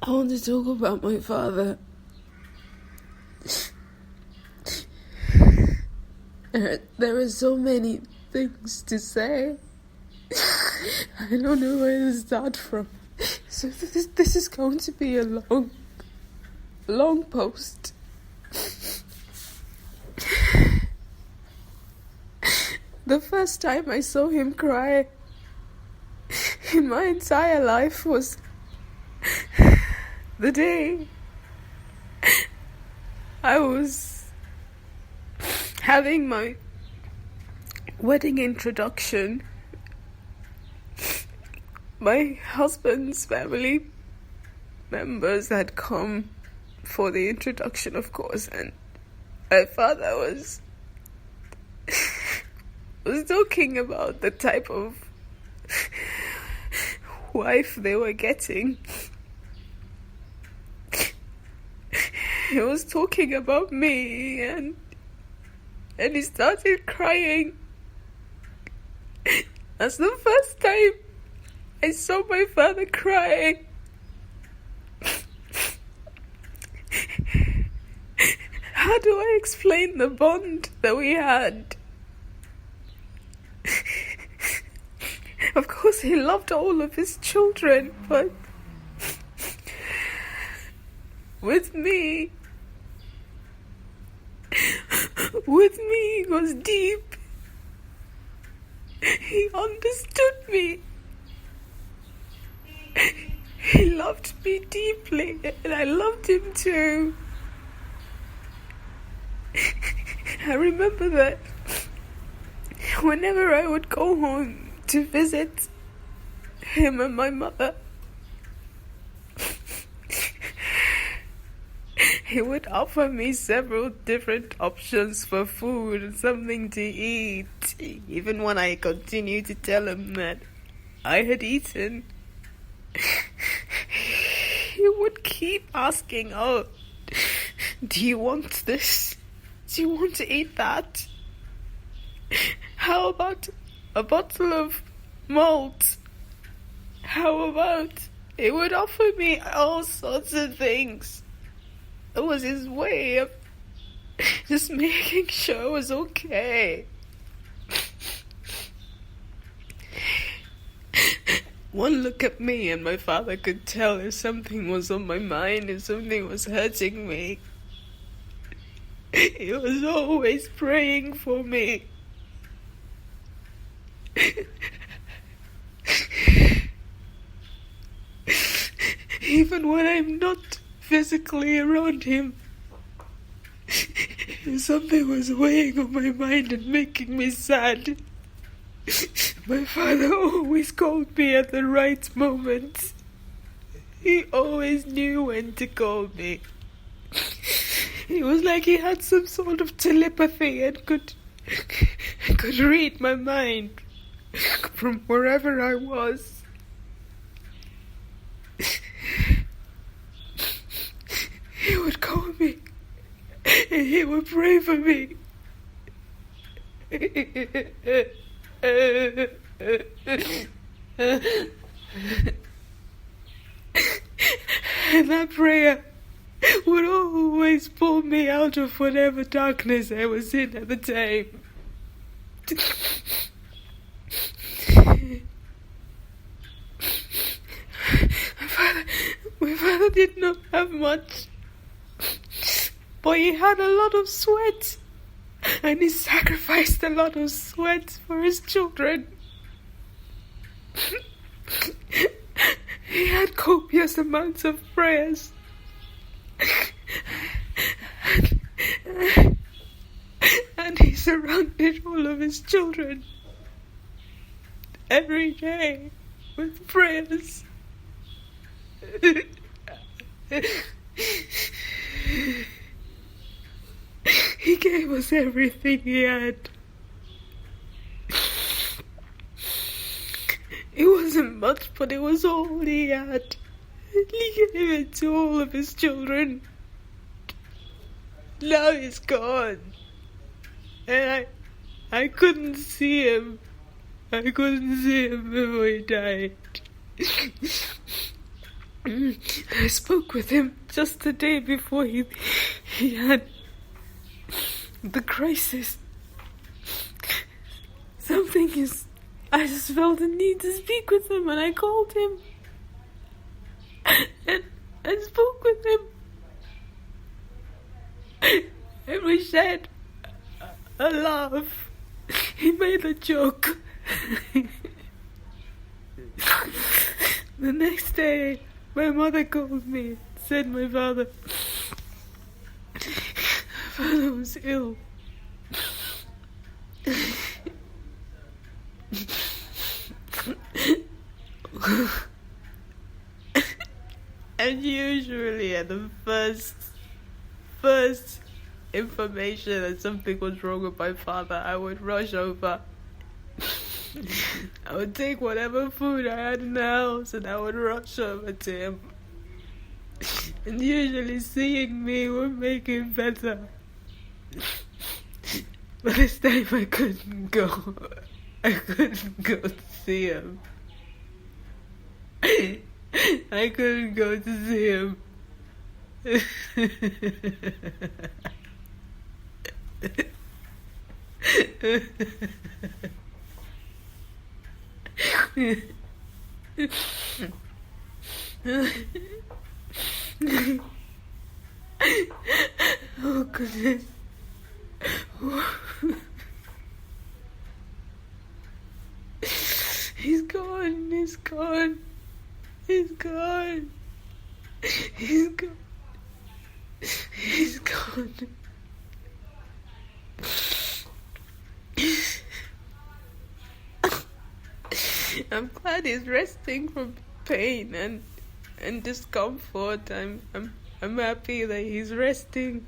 I want to talk about my father. There are so many things to say. I don't know where to start from. So this is going to be a long post. The first time I saw him cry in my entire life was the day I was having my wedding introduction. My husband's family members had come for the introduction, of course, and my father was talking about the type of wife they were getting. He was talking about me, and he started crying. That's the first time I saw my father cry. How do I explain the bond that we had? Of course, he loved all of his children, but with me, it was deep. He understood me. He loved me deeply, and I loved him too. I remember that whenever I would go home to visit him and my mother, he would offer me several different options for food and something to eat, even when I continued to tell him that I had eaten. He would keep asking, "Oh, do you want this? Do you want to eat that? How about a bottle of malt? How about..." He would offer me all sorts of things. It was his way of just making sure I was okay. One look at me and my father could tell if something was on my mind, if something was hurting me. He was always praying for me. Even when I'm not physically around him, if something was weighing on my mind and making me sad, my father always called me at the right moment. He always knew when to call me. It was like he had some sort of telepathy and could read my mind from wherever I was. He would call me and he would pray for me. And that prayer would always pull me out of whatever darkness I was in at the time. My father did not have much, but he had a lot of sweat, and he sacrificed a lot of sweat for his children. He had copious amounts of prayers. And he surrounded all of his children every day with prayers. He gave us everything he had. It wasn't much, but it was all he had. He gave it to all of his children. Now he's gone. And I couldn't see him. I couldn't see him before he died. I spoke with him just the day before he had the crisis. I just felt the need to speak with him, and I called him. And I spoke with him. And we shared a laugh. He made a joke. The next day, my mother called me, said my father was ill. And usually at the first information that something was wrong with my father, I would rush over. I would take whatever food I had in the house and I would rush over to him. And usually seeing me would make it better. But this time I couldn't go. I couldn't go to see him. I couldn't go to see him. Oh goodness. He's gone. He's gone. He's gone. He's gone. He's gone. I'm glad he's resting from pain and discomfort. I'm happy that he's resting.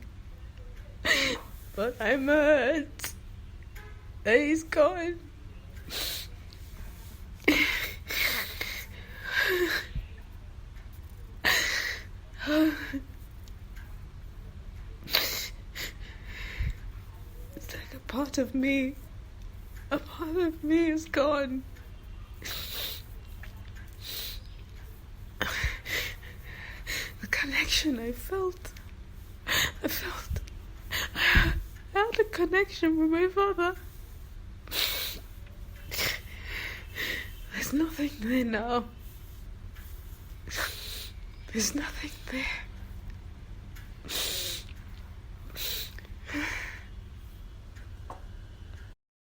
But I'm hurt that he's gone. It's like a part of me is gone. The connection I had a connection with my father. There's nothing there now. There's nothing there.